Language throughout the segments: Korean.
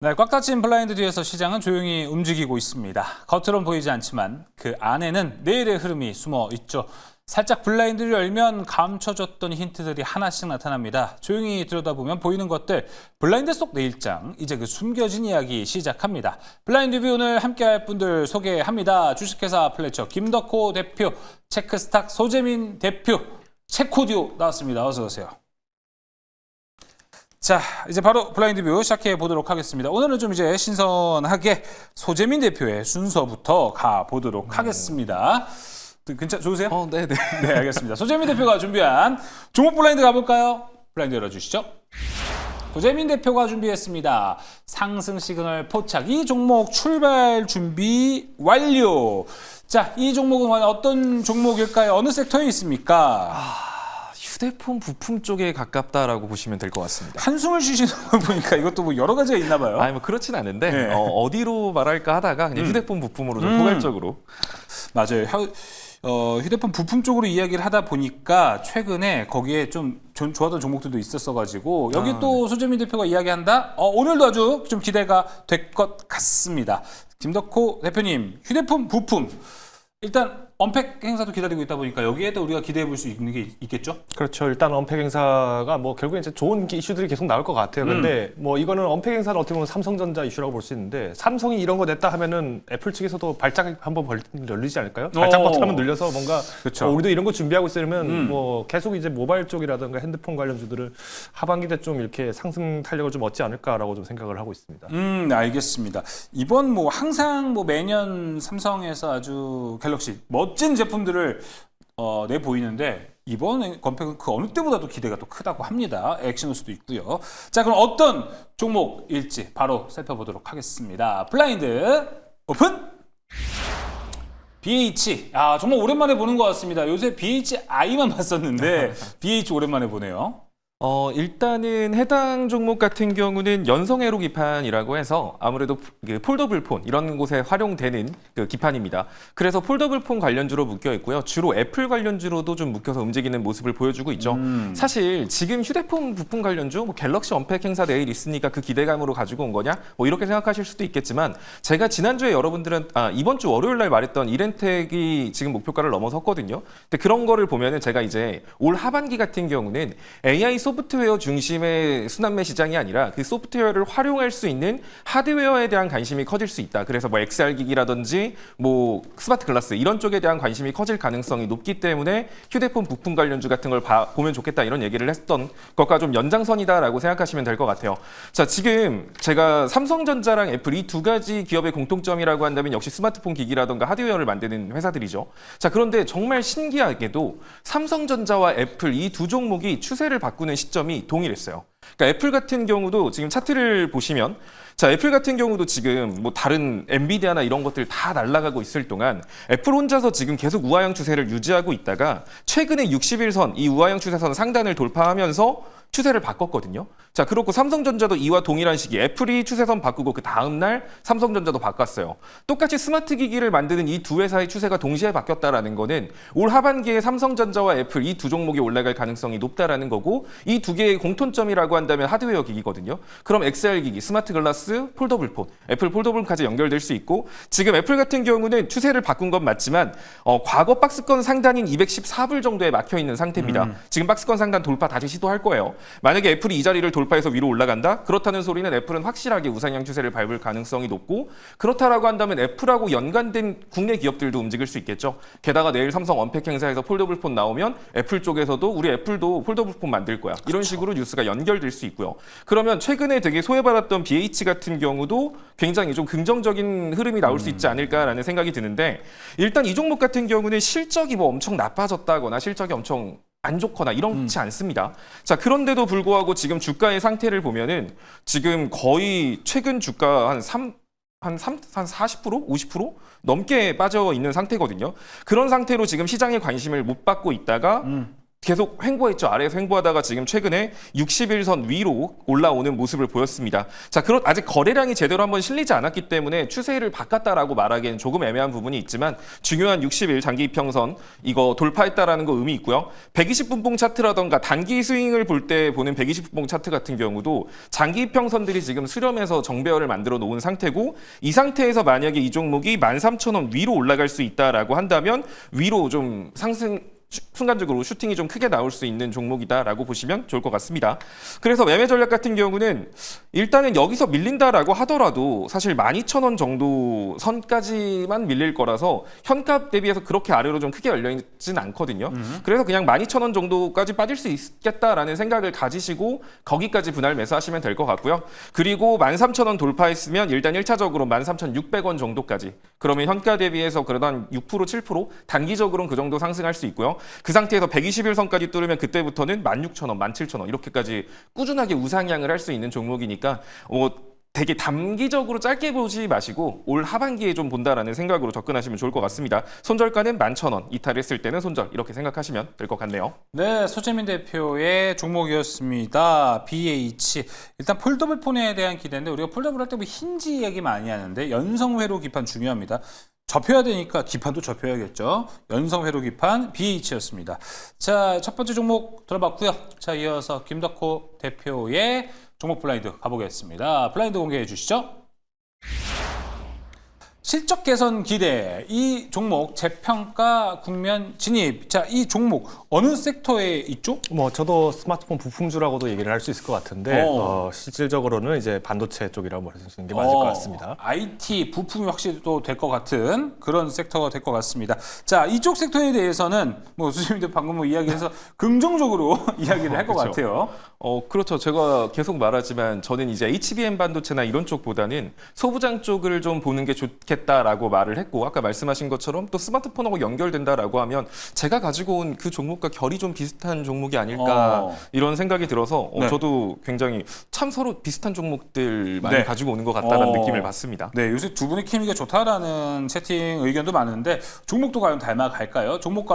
네, 꽉 닫힌 블라인드 뒤에서 시장은 조용히 움직이고 있습니다. 겉으론 보이지 않지만 그 안에는 내일의 흐름이 숨어 있죠. 살짝 블라인드를 열면 감춰졌던 힌트들이 하나씩 나타납니다. 조용히 들여다보면 보이는 것들, 블라인드 속 내일장, 이제 그 숨겨진 이야기 시작합니다. 블라인드 뷰 오늘 함께할 분들 소개합니다. 주식회사 플래처 김덕호 대표, 체크스탁 소재민 대표, 체코디오 나왔습니다. 어서 오세요. 자, 이제 바로 블라인드 뷰 시작해 보도록 하겠습니다. 오늘은 좀 이제 신선하게 소재민 대표의 순서부터 가보도록 하겠습니다. 좋으세요? 네네. 네, 알겠습니다. 소재민 대표가 준비한 종목 블라인드 가볼까요? 블라인드 열어주시죠. 소재민 대표가 준비했습니다. 상승 시그널 포착. 이 종목 출발 준비 완료. 자, 이 종목은 어떤 종목일까요? 어느 섹터에 있습니까? 휴대폰 부품 쪽에 가깝다라고 보시면 될 것 같습니다. 한숨을 쉬시는 거 보니까 이것도 뭐 여러 가지가 있나 봐요. 아니 뭐 그렇진 않은데 네. 어디로 말할까 하다가 그냥 휴대폰 부품으로 좀 포괄적으로. 맞아요. 휴대폰 부품 쪽으로 이야기를 하다 보니까 최근에 거기에 좀 좋았던 종목들도 있었어가지고 여기 또 소재민 대표가 이야기한다? 오늘도 아주 좀 기대가 될 것 같습니다. 김덕호 대표님, 휴대폰 부품 일단 언팩 행사도 기다리고 있다 보니까 여기에도 우리가 기대해 볼 수 있는 게 있겠죠? 그렇죠. 일단 언팩 행사가 뭐 결국엔 이제 좋은 이슈들이 계속 나올 것 같아요. 근데 뭐 이거는 언팩 행사는 어떻게 보면 삼성전자 이슈라고 볼 수 있는데 삼성이 이런 거 냈다 하면은 애플 측에서도 발작 한번 열리지 않을까요? 발작 버튼 한번 늘려서 뭔가 그쵸. 우리도 이런 거 준비하고 있으면 뭐 계속 이제 모바일 쪽이라든가 핸드폰 관련주들을 하반기 때 좀 이렇게 상승 탄력을 좀 얻지 않을까라고 좀 생각을 하고 있습니다. 알겠습니다. 이번 뭐 항상 뭐 매년 삼성에서 아주 갤럭시 멋진 제품들을 내 보이는데 이번 건팩은 그 어느 때보다도 기대가 또 크다고 합니다. 액션호수도 있고요. 자, 그럼 어떤 종목일지 바로 살펴보도록 하겠습니다. 블라인드 오픈! BH. 정말 오랜만에 보는 것 같습니다. 요새 BHI만 봤었는데 BH 오랜만에 보네요. 일단은 해당 종목 같은 경우는 연성 회로 기판이라고 해서 아무래도 그 폴더블 폰 이런 곳에 활용되는 그 기판입니다. 그래서 폴더블 폰 관련주로 묶여 있고요. 주로 애플 관련주로도 좀 묶여서 움직이는 모습을 보여주고 있죠. 사실 지금 휴대폰 부품 관련주 뭐 갤럭시 언팩 행사 내일 있으니까 그 기대감으로 가지고 온 거냐? 뭐 이렇게 생각하실 수도 있겠지만 제가 지난주에 여러분들은 이번 주 월요일 날 말했던 이렌텍이 지금 목표가를 넘어섰거든요. 근데 그런 거를 보면은 제가 이제 올 하반기 같은 경우는 AI 소프트웨어 중심의 순환매 시장이 아니라 그 소프트웨어를 활용할 수 있는 하드웨어에 대한 관심이 커질 수 있다. 그래서 뭐 XR 기기라든지 뭐 스마트 글라스 이런 쪽에 대한 관심이 커질 가능성이 높기 때문에 휴대폰 부품 관련주 같은 걸 보면 좋겠다 이런 얘기를 했던 것과 좀 연장선이다라고 생각하시면 될 것 같아요. 자, 지금 제가 삼성전자랑 애플 이 두 가지 기업의 공통점이라고 한다면 역시 스마트폰 기기라든가 하드웨어를 만드는 회사들이죠. 자, 그런데 정말 신기하게도 삼성전자와 애플 이 두 종목이 추세를 바꾸는 시점이 동일했어요. 그러니까 애플 같은 경우도 지금 차트를 보시면 자, 애플 같은 경우도 지금 뭐 다른 엔비디아나 이런 것들 다 날아가고 있을 동안 애플 혼자서 지금 계속 우하형 추세를 유지하고 있다가 최근에 60일선 이 우하형 추세선 상단을 돌파하면서 추세를 바꿨거든요. 자, 그렇고 삼성전자도 이와 동일한 시기 애플이 추세선 바꾸고 그 다음 날 삼성전자도 바꿨어요. 똑같이 스마트 기기를 만드는 이 두 회사의 추세가 동시에 바뀌었다라는 거는 올 하반기에 삼성전자와 애플 이 두 종목이 올라갈 가능성이 높다라는 거고 이 두 개의 공통점이라고 한다면 하드웨어 기기거든요. 그럼 XR 기기, 스마트 글라스, 폴더블 폰, 애플 폴더블까지 연결될 수 있고 지금 애플 같은 경우는 추세를 바꾼 건 맞지만 과거 박스권 상단인 214불 정도에 막혀 있는 상태입니다. 지금 박스권 상단 돌파 다시 시도할 거예요. 만약에 애플이 이 자리를 돌파해서 위로 올라간다? 그렇다는 소리는 애플은 확실하게 우상향 추세를 밟을 가능성이 높고 그렇다라고 한다면 애플하고 연관된 국내 기업들도 움직일 수 있겠죠. 게다가 내일 삼성 언팩 행사에서 폴더블 폰 나오면 애플 쪽에서도 우리 애플도 폴더블 폰 만들 거야. 이런 식으로 뉴스가 연결될 수 있고요. 그러면 최근에 되게 소외받았던 BH 같은 경우도 굉장히 좀 긍정적인 흐름이 나올 수 있지 않을까라는 생각이 드는데 일단 이 종목 같은 경우는 실적이 뭐 엄청 나빠졌다거나 실적이 엄청 안 좋거나 이렇지 않습니다. 자, 그런데도 불구하고 지금 주가의 상태를 보면은 지금 거의 최근 주가 한 40%? 50% 넘게 빠져 있는 상태거든요. 그런 상태로 지금 시장의 관심을 못 받고 있다가 계속 횡보했죠. 아래에서 횡보하다가 지금 최근에 60일선 위로 올라오는 모습을 보였습니다. 자, 아직 거래량이 제대로 한번 실리지 않았기 때문에 추세를 바꿨다라고 말하기엔 조금 애매한 부분이 있지만 중요한 60일 장기 이평선 이거 돌파했다라는 거 의미 있고요. 120분봉 차트라던가 단기 스윙을 볼 때 보는 120분봉 차트 같은 경우도 장기 이평선들이 지금 수렴해서 정배열을 만들어 놓은 상태고 이 상태에서 만약에 이 종목이 13,000원 위로 올라갈 수 있다라고 한다면 위로 좀 순간적으로 슈팅이 좀 크게 나올 수 있는 종목이다라고 보시면 좋을 것 같습니다. 그래서 매매 전략 같은 경우는 일단은 여기서 밀린다라고 하더라도 사실 12,000원 정도 선까지만 밀릴 거라서 현값 대비해서 그렇게 아래로 좀 크게 열려있진 않거든요. 그래서 그냥 12,000원 정도까지 빠질 수 있겠다라는 생각을 가지시고 거기까지 분할 매수하시면 될 것 같고요. 그리고 13,000원 돌파했으면 일단 1차적으로 13,600원 정도까지 그러면 현가 대비해서 그래도 한 6%, 7% 단기적으로는 그 정도 상승할 수 있고요. 그 상태에서 120일선까지 뚫으면 그때부터는 16,000원, 17,000원 이렇게까지 꾸준하게 우상향을 할 수 있는 종목이니까 되게 단기적으로 짧게 보지 마시고 올 하반기에 좀 본다라는 생각으로 접근하시면 좋을 것 같습니다. 손절가는 11,000원, 이탈했을 때는 손절 이렇게 생각하시면 될 것 같네요. 네, 소재민 대표의 종목이었습니다. BH. 일단 폴더블 폰에 대한 기대인데 우리가 폴더블 할 때 뭐 힌지 얘기 많이 하는데 연성회로 기판 중요합니다. 접혀야 되니까 기판도 접혀야겠죠. 연성회로 기판 BH였습니다. 자, 첫 번째 종목 들어봤고요. 자, 이어서 김덕호 대표의 종목 블라인드 가보겠습니다. 블라인드 공개해 주시죠. 실적 개선 기대, 이 종목 재평가 국면 진입. 자, 이 종목 어느 섹터에 있죠? 뭐 저도 스마트폰 부품주라고도 얘기를 할 수 있을 것 같은데 실질적으로는 이제 반도체 쪽이라고 말씀하시는 게 맞을 것 같습니다. IT 부품이 확실히 또 될 것 같은 그런 섹터가 될 것 같습니다. 자, 이쪽 섹터에 대해서는 뭐 수님도 방금 뭐 이야기해서 긍정적으로 이야기를 할 것 그렇죠. 같아요. 그렇죠. 제가 계속 말하지만 저는 이제 HBM 반도체나 이런 쪽보다는 소부장 쪽을 좀 보는 게 좋겠다라고 말을 했고 아까 말씀하신 것처럼 또 스마트폰하고 연결된다라고 하면 제가 가지고 온 그 종목과 결이 좀 비슷한 종목이 아닐까 이런 생각이 들어서 네. 저도 굉장히 참 서로 비슷한 종목들 많이 네. 가지고 오는 것 같다는 느낌을 받습니다. 네, 요새 두 분의 케미가 좋다라는 채팅 의견도 많은데 종목도 과연 닮아갈까요? 종목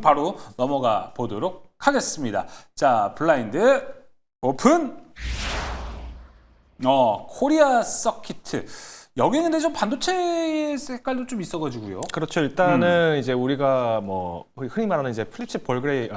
바로 넘어가 보도록 하겠습니다. 자, 블라인드 오픈. 코리아 서키트. 여기는 근데 좀 반도체 색깔도 좀 있어가지고요. 그렇죠. 일단은 이제 우리가 뭐 흔히 말하는 이제 플립칩 볼그레이드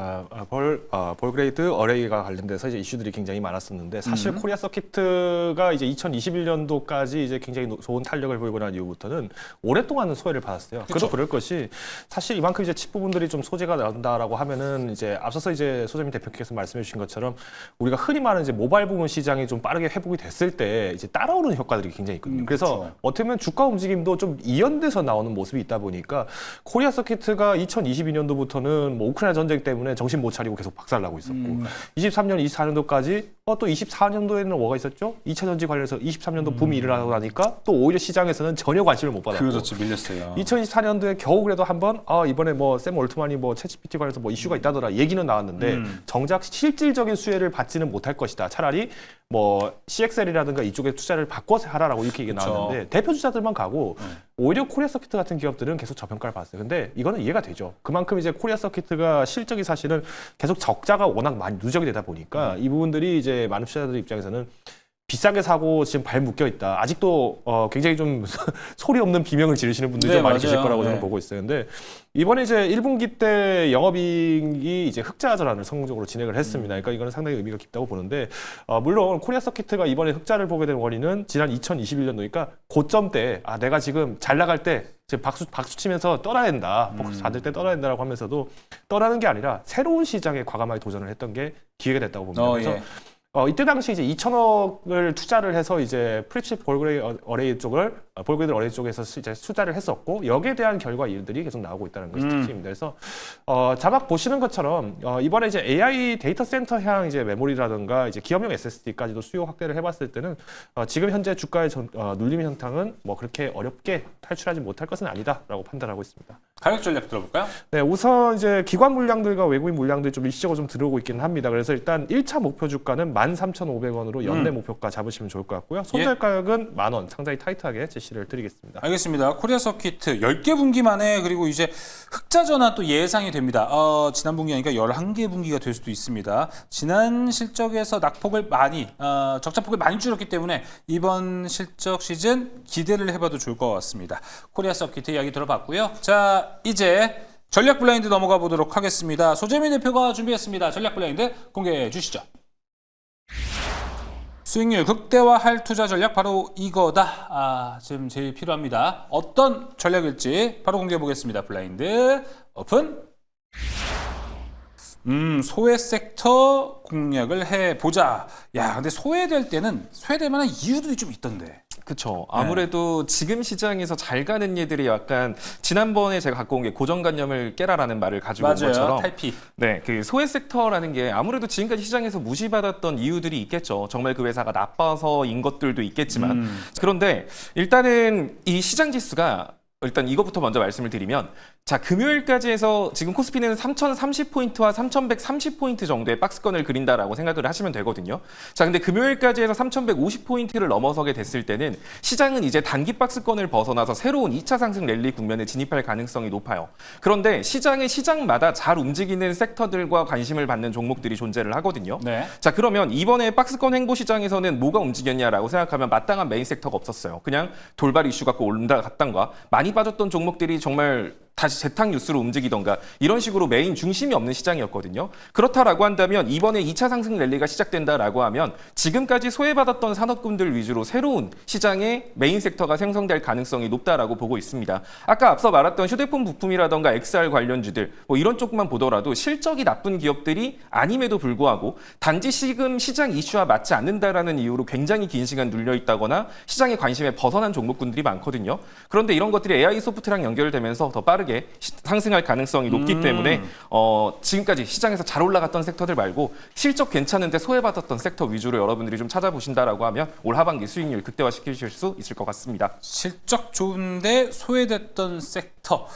어레이가 관련돼서 이제 이슈들이 굉장히 많았었는데 사실 코리아 서키트가 이제 2021년도까지 이제 굉장히 좋은 탄력을 보이고 난 이후부터는 오랫동안 소외를 받았어요. 그렇죠. 그래도 그럴 것이 사실 이만큼 이제 칩 부분들이 좀 소재가 나온다라고 하면은 이제 앞서서 이제 소재민 대표께서 말씀해 주신 것처럼 우리가 흔히 말하는 이제 모바일 부분 시장이 좀 빠르게 회복이 됐을 때 이제 따라오는 효과들이 굉장히 있거든요. 그래서 그렇죠. 어떻게 보면 주가 움직임도 좀 이연돼서 나오는 모습이 있다 보니까 코리아 서키트가 2022년도부터는 뭐 우크라이나 전쟁 때문에 정신 못 차리고 계속 박살나고 있었고 23년, 24년도까지 또 24년도에는 뭐가 있었죠? 2차 전지 관련해서 23년도 붐이 일어나고 나니까 또 오히려 시장에서는 전혀 관심을 못 받았고 그렇지, 밀렸어요. 2024년도에 겨우 그래도 한번 이번에 뭐 샘 올트만이 뭐 챗GPT 관련해서 뭐 이슈가 있다더라 얘기는 나왔는데 정작 실질적인 수혜를 받지는 못할 것이다. 차라리 뭐 CXL이라든가 이쪽에 투자를 바꿔서 하라라고 이렇게 얘기가 나왔는데 대표 주자들만 가고 오히려 코리아 서키트 같은 기업들은 계속 저평가를 받았어요. 근데 이거는 이해가 되죠. 그만큼 이제 코리아 서키트가 실적이 사실은 계속 적자가 워낙 많이 누적이 되다 보니까 이 부분들이 이제 많은 투자자들 입장에서는 비싸게 사고 지금 발 묶여 있다. 아직도 굉장히 좀 소리 없는 비명을 지르시는 분들이 네, 좀 많이 맞아요. 계실 거라고 저는 네. 보고 있어요. 근데 이번에 이제 1분기 때 영업이익이 이제 흑자 전환을 성공적으로 진행을 했습니다. 그러니까 이거는 상당히 의미가 깊다고 보는데 물론 코리아 서키트가 이번에 흑자를 보게 된 원인은 지난 2021년도니까 고점 때 내가 지금 잘 나갈 때 지금 박수 치면서 떠나야 된다. 박수 받을 때 떠나야 된다라고 하면서도 떠나는 게 아니라 새로운 시장에 과감하게 도전을 했던 게 기회가 됐다고 봅니다. 그래서 예. 이때 당시 이제 2천억을 투자를 해서 이제 플립칩 볼그레이드 어레이 쪽에서 이제 투자를 했었고 여기에 대한 결과 이들이 계속 나오고 있다는 것이 특징입니다. 그래서 자막 보시는 것처럼 이번에 이제 AI 데이터 센터향 이제 메모리라든가 이제 기업용 SSD까지도 수요 확대를 해봤을 때는 지금 현재 주가의 눌림 현상은 뭐 그렇게 어렵게 탈출하지 못할 것은 아니다라고 판단하고 있습니다. 가격 전략 들어볼까요? 네, 우선 이제 기관 물량들과 외국인 물량들이 좀 일시적으로 좀 들어오고 있기는 합니다. 그래서 일단 1차 목표 주가는 13,500원으로 연내 목표가 잡으시면 좋을 것 같고요. 손절 가격은 10,000원, 상당히 타이트하게 제시를 드리겠습니다. 알겠습니다. 코리아 서킷 10개 분기 만에 그리고 이제 흑자 전환 또 예상이 됩니다. 지난 분기 아니까 11개 분기가 될 수도 있습니다. 지난 실적에서 낙폭을 많이 적자폭을 많이 줄였기 때문에 이번 실적 시즌 기대를 해봐도 좋을 것 같습니다. 코리아 서킷 이야기 들어봤고요. 자, 이제 전략 블라인드 넘어가 보도록 하겠습니다. 소재민 대표가 준비했습니다. 전략 블라인드 공개해 주시죠. 수익률 극대화할 투자 전략 바로 이거다. 지금 제일 필요합니다. 어떤 전략일지 바로 공개해 보겠습니다. 블라인드 오픈. 소외 섹터 공략을 해보자. 야, 근데 소외될 때는 소외될 만한 이유들이 좀 있던데. 그렇죠. 아무래도 지금 시장에서 잘 가는 얘들이 약간 지난번에 제가 갖고 온 게 고정관념을 깨라라는 말을 가지고 온 맞아요. 것처럼 탈피. 네, 그 소외 섹터라는 게 아무래도 지금까지 시장에서 무시받았던 이유들이 있겠죠. 정말 그 회사가 나빠서인 것들도 있겠지만 그런데 일단은 이 시장 지수가 일단 이것부터 먼저 말씀을 드리면 자, 금요일까지 해서 지금 코스피는 3030포인트와 3130포인트 정도의 박스권을 그린다라고 생각을 하시면 되거든요. 자, 근데 금요일까지 해서 3150포인트를 넘어서게 됐을 때는 시장은 이제 단기 박스권을 벗어나서 새로운 2차 상승 랠리 국면에 진입할 가능성이 높아요. 그런데 시장마다 잘 움직이는 섹터들과 관심을 받는 종목들이 존재를 하거든요. 네. 자, 그러면 이번에 박스권 횡보 시장에서는 뭐가 움직였냐라고 생각하면 마땅한 메인 섹터가 없었어요. 그냥 돌발 이슈 갖고 올라갔던가 많이 빠졌던 종목들이 정말 다시 재탕 뉴스로 움직이던가 이런 식으로 메인 중심이 없는 시장이었거든요. 그렇다라고 한다면 이번에 2차 상승 랠리가 시작된다라고 하면 지금까지 소외받았던 산업군들 위주로 새로운 시장의 메인 섹터가 생성될 가능성이 높다라고 보고 있습니다. 아까 앞서 말했던 휴대폰 부품이라던가 XR 관련주들 뭐 이런 쪽만 보더라도 실적이 나쁜 기업들이 아님에도 불구하고 단지 지금 시장 이슈와 맞지 않는다라는 이유로 굉장히 긴 시간 눌려 있다거나 시장의 관심에 벗어난 종목군들이 많거든요. 그런데 이런 것들이 AI 소프트랑 연결되면서 더 빠르게 상승할 가능성이 높기 때문에 지금까지 시장에서 잘 올라갔던 섹터들 말고 실적 괜찮은데 소외받았던 섹터 위주로 여러분들이 좀 찾아보신다라고 하면 올 하반기 수익률 극대화시키실 수 있을 것 같습니다. 실적 좋은데 소외됐던 섹터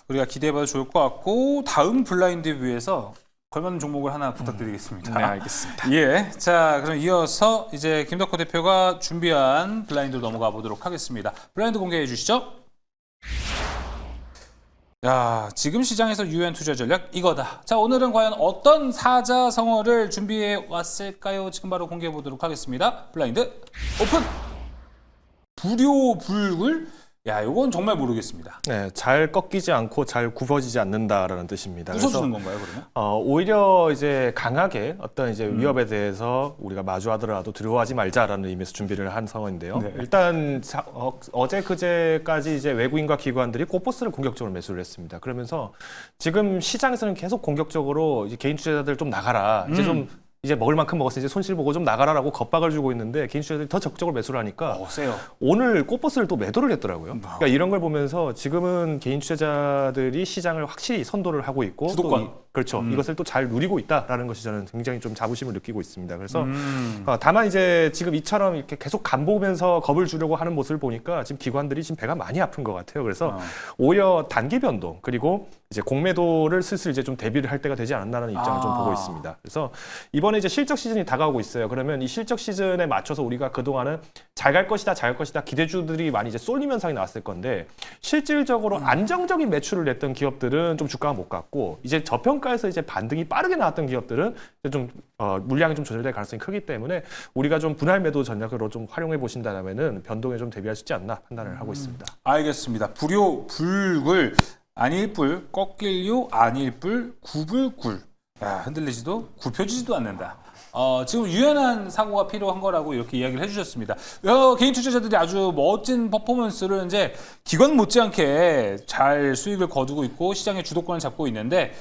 우리가 기대해봐도 좋을 것 같고 다음 블라인드 뷰에서 걸맞는 종목을 하나 부탁드리겠습니다. 네, 알겠습니다. 예, 자 그럼 이어서 이제 김덕호 대표가 준비한 블라인드로 넘어가 보도록 하겠습니다. 블라인드 공개해 주시죠. 야, 지금 시장에서 유효한 투자 전략 이거다. 자, 오늘은 과연 어떤 사자성어를 준비해 왔을까요? 지금 바로 공개해 보도록 하겠습니다. 블라인드 오픈. 불효불굴. 야, 이건 정말 모르겠습니다. 네, 잘 꺾이지 않고 잘 굽어지지 않는다라는 뜻입니다. 부숴주는 건가요, 그러면? 오히려 이제 강하게 어떤 이제 위협에 대해서 우리가 마주하더라도 두려워하지 말자라는 의미에서 준비를 한 상황인데요. 네. 일단 어제 그제까지 이제 외국인과 기관들이 코포스를 공격적으로 매수를 했습니다. 그러면서 지금 시장에서는 계속 공격적으로 이제 개인 투자자들 좀 나가라. 이제 먹을 만큼 먹었으니 이제 손실 보고 좀 나가라라고 겁박을 주고 있는데 개인 투자자들이 더 적극적으로 매수를 하니까 세요. 오늘 꽃버스를 또 매도를 했더라고요. 그러니까 이런 걸 보면서 지금은 개인 투자자들이 시장을 확실히 선도를 하고 있고 주도권. 그렇죠. 이것을 또 잘 누리고 있다라는 것이 저는 굉장히 좀 자부심을 느끼고 있습니다. 그래서 다만 이제 지금 이처럼 이렇게 계속 간보면서 겁을 주려고 하는 모습을 보니까 지금 기관들이 지금 배가 많이 아픈 것 같아요. 그래서 오히려 단기 변동 그리고 이제 공매도를 슬슬 이제 좀 대비를 할 때가 되지 않았나라는 입장을 좀 보고 있습니다. 그래서 이번에 이제 실적 시즌이 다가오고 있어요. 그러면 이 실적 시즌에 맞춰서 우리가 그동안은 잘 갈 것이다, 잘 갈 것이다 기대주들이 많이 이제 쏠림 현상이 나왔을 건데 실질적으로 안정적인 매출을 냈던 기업들은 좀 주가가 못 갔고 이제 저평가에서 이제 반등이 빠르게 나왔던 기업들은 좀 물량이 좀 조절될 가능성이 크기 때문에 우리가 좀 분할 매도 전략으로 좀 활용해 보신다면은 변동에 좀 대비할 수 있지 않나 판단을 하고 있습니다. 알겠습니다. 불효불굴 아닐뿔 꺾일요 아닐뿔 굽을굴. 야, 흔들리지도 굽혀지지도 않는다. 지금 유연한 사고가 필요한 거라고 이렇게 이야기를 해주셨습니다. 개인 투자자들이 아주 멋진 퍼포먼스를 이제 기관 못지않게 잘 수익을 거두고 있고 시장의 주도권을 잡고 있는데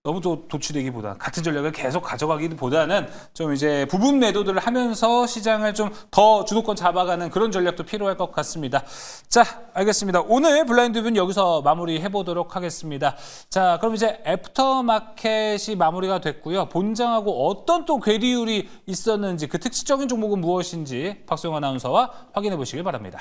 너무 또 도취되기보다 같은 전략을 계속 가져가기보다는 좀 이제 부분 매도들을 하면서 시장을 좀 더 주도권 잡아가는 그런 전략도 필요할 것 같습니다. 자, 알겠습니다. 오늘 블라인드 뷰는 여기서 마무리해 보도록 하겠습니다. 자, 그럼 이제 애프터마켓이 마무리가 됐고요. 본장하고 어떤 또 괴리율이 있었는지 그 특징적인 종목은 무엇인지 박소영 아나운서와 확인해 보시길 바랍니다.